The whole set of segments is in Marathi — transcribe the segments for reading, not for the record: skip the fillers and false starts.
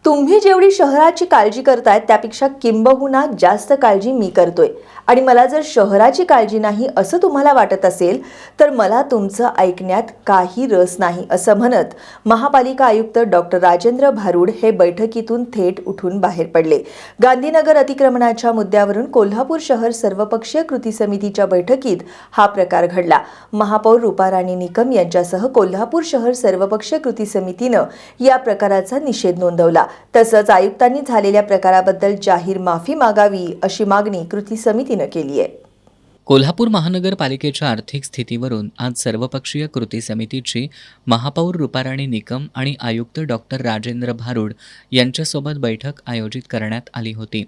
तुम्ही जेवढी शहराची काळजी करताय त्यापेक्षा किंबहुना जास्त काळजी मी करतोय आणि मला जर शहराची काळजी नाही असं तुम्हाला वाटत असेल तर मला तुमचं ऐकण्यात काही रस नाही असं म्हणत महापालिका आयुक्त डॉक्टर राजेंद्र भारुड हे बैठकीतून थेट उठून बाहेर पडले। गांधीनगर अतिक्रमणाच्या मुद्द्यावरून कोल्हापूर शहर सर्वपक्षीय कृती समितीच्या बैठकीत हा प्रकार घडला। महापौर रूपाराणी निकम यांच्यासह कोल्हापूर शहर सर्वपक्षीय कृती समितीनं या प्रकाराचा निषेध नोंदवला। तसंच आयुक्तांनी झालेल्या प्रकाराबद्दल जाहीर माफी मागावी अशी मागणी कृती समितीनं केली आहे। कोल्हापूर महानगरपालिकेच्या आर्थिक स्थितीवरून आज सर्वपक्षीय कृती समितीची महापौर रूपाराणी निकम आणि आयुक्त डॉक्टर राजेंद्र भारुड यांच्यासोबत बैठक आयोजित करण्यात आली होती।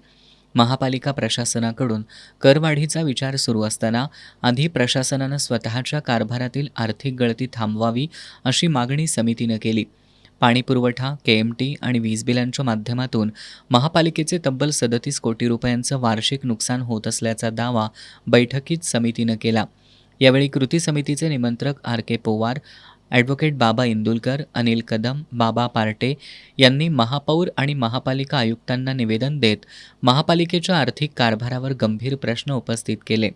महापालिका प्रशासनाकडून करवाढीचा विचार सुरू असताना आधी प्रशासनानं स्वतःच्या कारभारातील आर्थिक गळती थांबवावी अशी मागणी समितीनं केली। पाणीपुरवठा, KMT आणि वीज बिलांच्या माध्यमातून महापालिकेचे तब्बल 37 कोटी रुपयांचं वार्षिक नुकसान होत असल्याचा दावा बैठकीत समितीनं केला। यावेळी कृती समितीचे निमंत्रक RK पोवार, ॲडव्होकेट बाबा इंदुलकर, अनिल कदम, बाबा पार्टे यांनी महापौर आणि महापालिका आयुक्तांना निवेदन देत महापालिकेच्या आर्थिक कारभारावर गंभीर प्रश्न उपस्थित केले।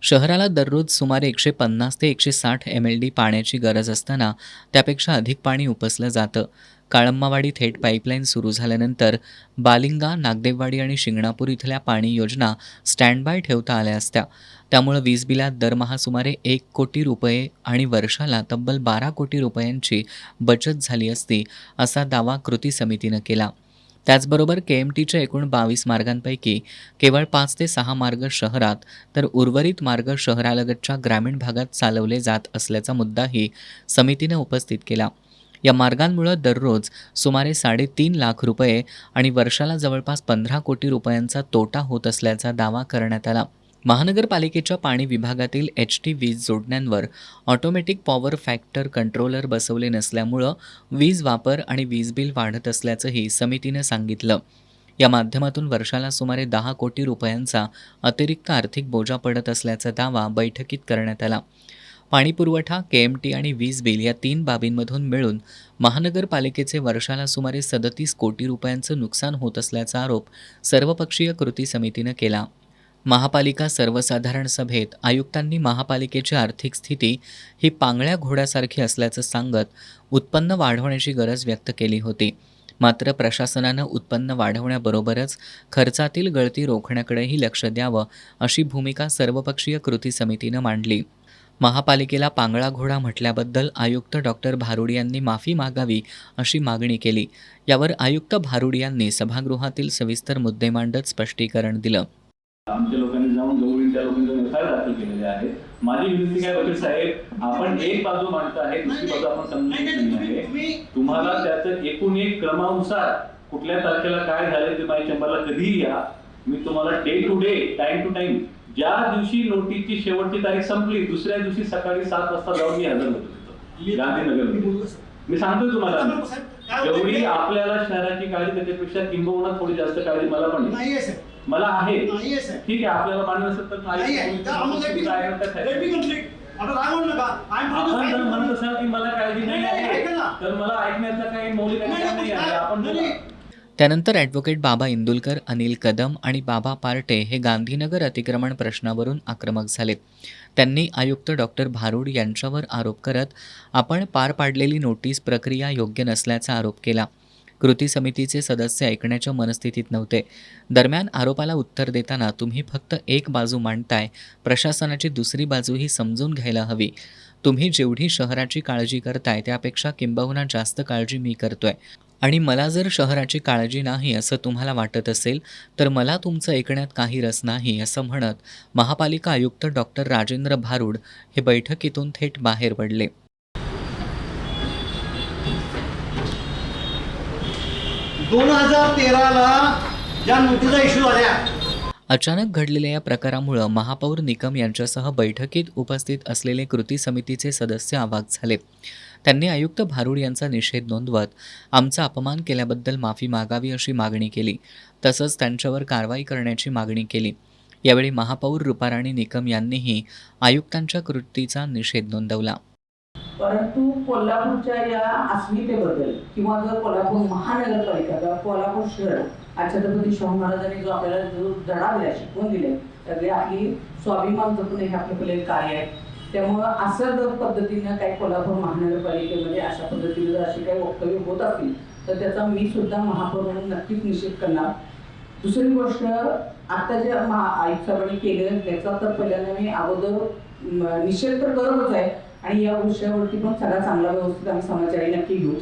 शहराला दररोज सुमारे 150 ते 160 MLD पाण्याची गरज असताना त्यापेक्षा अधिक पाणी उपसलं जातं। काळम्मावाडी थेट पाईपलाईन सुरू झाल्यानंतर बालिंगा, नागदेववाडी आणि शिंगणापूर इथल्या पाणी योजना स्टँड बाय ठेवता आल्या असत्या। त्यामुळे वीज बिलात दरमहा सुमारे 1 कोटी रुपये आणि वर्षाला तब्बल 12 कोटी रुपयांची बचत झाली असती असा दावा कृती समितीनं केला। त्याचबरोबर KMTच्या एकूण 22 मार्गांपैकी केवळ 5 ते 6 मार्ग शहरात तर उर्वरित मार्ग शहरालगतच्या ग्रामीण भागात चालवले जात असल्याचा मुद्दाही समितीनं उपस्थित केला। या मार्गांमुळे दररोज सुमारे 3.5 लाख रुपये आणि वर्षाला जवळपास 15 कोटी रुपयांचा तोटा होत असल्याचा दावा करण्यात आला। महानगरपालिकेच्या पाणी विभागातील HT वीज जोडण्यांवर ऑटोमॅटिक पॉवर फॅक्टर कंट्रोलर बसवले नसल्यामुळं वीज वापर आणि वीज बिल वाढत असल्याचंही समितीनं सांगितलं। या माध्यमातून वर्षाला सुमारे 10 कोटी रुपयांचा अतिरिक्त आर्थिक बोजा पडत असल्याचा दावा बैठकीत करण्यात आला। पाणीपुरवठा, KMT आणि वीज बिल या 3 बाबींमधून मिळून महानगरपालिकेचे वर्षाला सुमारे 37 कोटी रुपयांचं नुकसान होत असल्याचा आरोप सर्वपक्षीय कृती समितीनं केला। महापालिका सर्वसाधारण सभेत आयुक्तांनी महापालिकेची आर्थिक स्थिती ही पांगळ्या घोड्यासारखी असल्याचं सांगत उत्पन्न वाढवण्याची गरज व्यक्त केली होती। मात्र प्रशासनानं उत्पन्न वाढवण्याबरोबरच खर्चातील गळती रोखण्याकडेही लक्ष द्यावं अशी भूमिका सर्वपक्षीय कृती समितीनं मांडली। महापालिकेला पांगळा घोडा म्हटल्याबद्दल आयुक्त डॉक्टर भारुड यांनी माफी मागावी अशी मागणी केली। यावर आयुक्त भारुड यांनी सभागृहातील सविस्तर मुद्दे मांडत स्पष्टीकरण दिलं। आमच्या लोकांनी जाऊन जवळील त्या लोकांनी FIR दाखल केलेले आहे। माझी विनंती काय वकील साहेब, आपण एक बाजू मांडता आहे, दुसरी बाजू आपण समजून घेतली आहे। तुम्हाला त्याचं एकूण एक क्रमानुसार कुठल्या तारखेला काय झाले ते माझ्या चेंबरला कधीही या, मी तुम्हाला day to day, time to time, ज्या दिवशी नोटीसची शेवटची तारीख संपली दुसऱ्या दिवशी सकाळी 7 वाजता जाऊन मी हजर होतो तिथं गांधीनगर। मी सांगतोय तुम्हाला, जेवढी आपल्याला शहराची काळजी त्याच्यापेक्षा किंबहुना थोडी जास्त काळजी मला पण मला आहे। ठीक आहे, आपल्याला मान्य नसेल तर आपण म्हणत असाल की मला काळजी नाही आहे तर मला ऐकण्याचा काही मौलिक अधिकार नाही आहे, आपण बोला। त्यानंतर ॲडव्होकेट बाबा इंदुलकर, अनिल कदम आणि बाबा पार्टे हे गांधीनगर अतिक्रमण प्रश्नावरून आक्रमक झाले। त्यांनी आयुक्त डॉक्टर भारुड यांच्यावर आरोप करत आपण पार पाडलेली नोटीस प्रक्रिया योग्य नसल्याचा आरोप केला। कृती समितीचे सदस्य ऐकण्याच्या मनस्थितीत नव्हते। दरम्यान आरोपाला उत्तर देताना तुम्ही फक्त एक बाजू मांडताय, प्रशासनाची दुसरी बाजूही समजून घ्यायला हवी। तुम्ही जेवढी शहराची काळजी करताय त्यापेक्षा किंबहुना जास्त काळजी मी करतोय आणि मला जर शहराची काळजी नाही असं तुम्हाला वाटत असेल तर मला तुमचं ऐकण्यात काही रस नाही असं म्हणत महापालिका आयुक्त डॉक्टर राजेंद्र भारुड हे बैठकीतून थेट बाहेर पडले। 2013ला ज्या नोटिसा इश्यू झाल्या, अचानक घडलेल्या या प्रकारामुळे महापौर निकम यांच्यासह बैठकीत उपस्थित असलेले कृती समितीचे सदस्य अवाक झाले। त्यांनी आयुक्त भारुड यांचा निषेध नोंदवत आमचा अपमान केल्याबद्दल माफी मागावी अशी मागणी केली। तसंच त्यांच्यावर कारवाई करण्याची मागणी केली। यावेळी महापौर रूपाराणी निकम यांनीही आयुक्तांच्या कृतीचा निषेध नोंदवला। परंतु कोल्हापूरच्या या अस्मितेबद्दल किंवा जर कोल्हापूर महानगरपालिका किंवा कोल्हापूर शहर आज छत्रपती शाहू महाराजांनी जो आपल्याला जो धडा दिला, शिकवून दिले, सगळे आपली स्वाभिमान जपून हे आपलं आपले कार्य आहे. त्यामुळं असं जर पद्धतीनं काही कोल्हापूर महानगरपालिकेमध्ये अशा पद्धतीने जर अशी काही वक्तव्य होत असतील तर त्याचा मी सुद्धा महापौर म्हणून नक्कीच निषेध करणार. दुसरी गोष्ट, आता जे आयुक्त साहेबांनी केलं त्याचा तर पहिल्यांदा मी अगोदर निषेध तर करतच आहे आणि या विषयावरती पण सगळा चांगला व्यवस्थित आम्ही समाचारी नक्की घेऊ.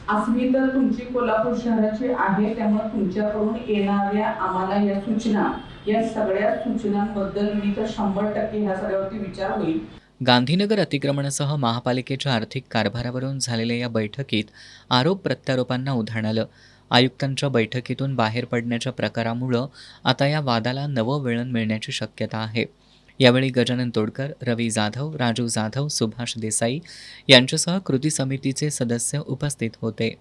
अस्मी तर तुमची कोल्हापूर शहराची आहे, त्यामुळे तुमच्याकडून येणाऱ्या आम्हाला या सूचना, या सगळ्या सूचनांबद्दल मी तर 100% ह्या सगळ्यावरती विचार होईल. गांधीनगर अतिक्रमणासह महापालिकेच्या आर्थिक कारभारावरून झालेल्या या बैठकीत आरोप प्रत्यारोपांना उधाण आलं. आयुक्तांच्या बैठकीतून बाहेर पडण्याच्या प्रकारामुळं आता या वादाला नवं वळण मिळण्याची शक्यता आहे. यावेळी गजानन तोडकर, रवी जाधव, राजू जाधव, सुभाष देसाई यांच्यासह कृती समितीचे सदस्य उपस्थित होते.